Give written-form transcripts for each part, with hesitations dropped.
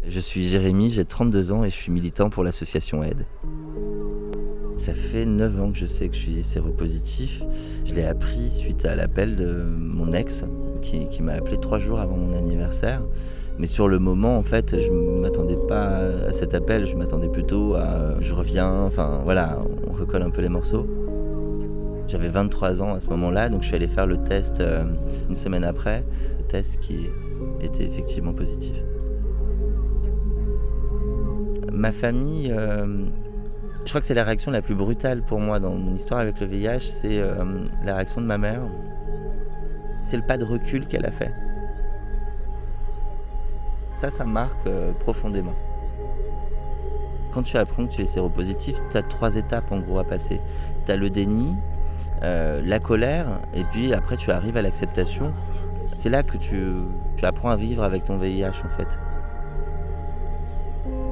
Je suis Jérémy, j'ai 32 ans et je suis militant pour l'association Aide. Ça fait 9 ans que je sais que je suis séropositif. Je l'ai appris suite à l'appel de mon ex qui m'a appelé 3 jours avant mon anniversaire. Mais sur le moment, en fait, je ne m'attendais pas à cet appel, je m'attendais plutôt à je reviens, enfin voilà, on recolle un peu les morceaux. J'avais 23 ans à ce moment-là, donc je suis allé faire le test une semaine après, le test qui était effectivement positif. Ma famille, je crois que c'est la réaction la plus brutale pour moi dans mon histoire avec le VIH, c'est la réaction de ma mère. C'est le pas de recul qu'elle a fait. Ça marque profondément. Quand tu apprends que tu es séropositif, tu as 3 étapes en gros à passer. Tu as le déni, la colère, et puis après tu arrives à l'acceptation. C'est là que tu apprends à vivre avec ton VIH en fait.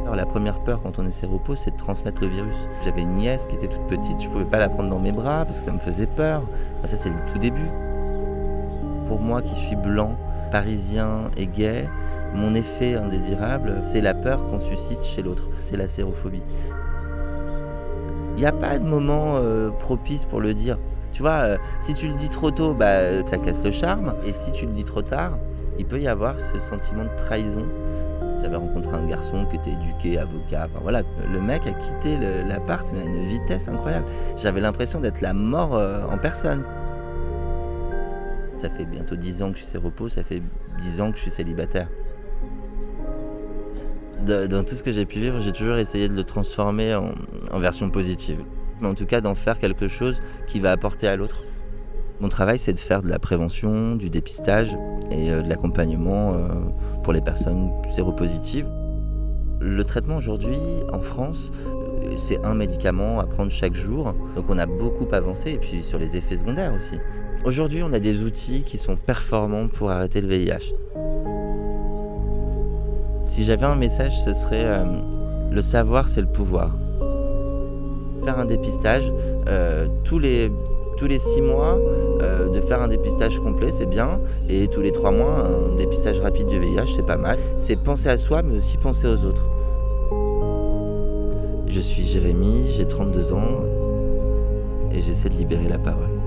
Alors, la première peur quand on est séropos, c'est de transmettre le virus. J'avais une nièce qui était toute petite, je ne pouvais pas la prendre dans mes bras parce que ça me faisait peur. Enfin, ça c'est le tout début. Pour moi qui suis blanc, parisien et gay, mon effet indésirable, c'est la peur qu'on suscite chez l'autre. C'est la sérophobie. Il n'y a pas de moment propice pour le dire. Tu vois, si tu le dis trop tôt, ça casse le charme. Et si tu le dis trop tard, il peut y avoir ce sentiment de trahison. J'avais rencontré un garçon qui était éduqué, avocat, enfin voilà. Le mec a quitté l'appart mais à une vitesse incroyable. J'avais l'impression d'être la mort en personne. Ça fait bientôt 10 ans que je suis séropos, ça fait 10 ans que je suis célibataire. Dans tout ce que j'ai pu vivre, j'ai toujours essayé de le transformer en version positive. Mais en tout cas, d'en faire quelque chose qui va apporter à l'autre. Mon travail, c'est de faire de la prévention, du dépistage et de l'accompagnement pour les personnes séropositives. Le traitement aujourd'hui, en France, c'est un médicament à prendre chaque jour. Donc on a beaucoup avancé, et puis sur les effets secondaires aussi. Aujourd'hui, on a des outils qui sont performants pour arrêter le VIH. Si j'avais un message, ce serait le savoir, c'est le pouvoir. Faire un dépistage tous les 6 mois, de faire un dépistage complet, c'est bien. Et tous les 3 mois, un dépistage rapide du VIH, c'est pas mal. C'est penser à soi, mais aussi penser aux autres. Je suis Jérémy, j'ai 32 ans et j'essaie de libérer la parole.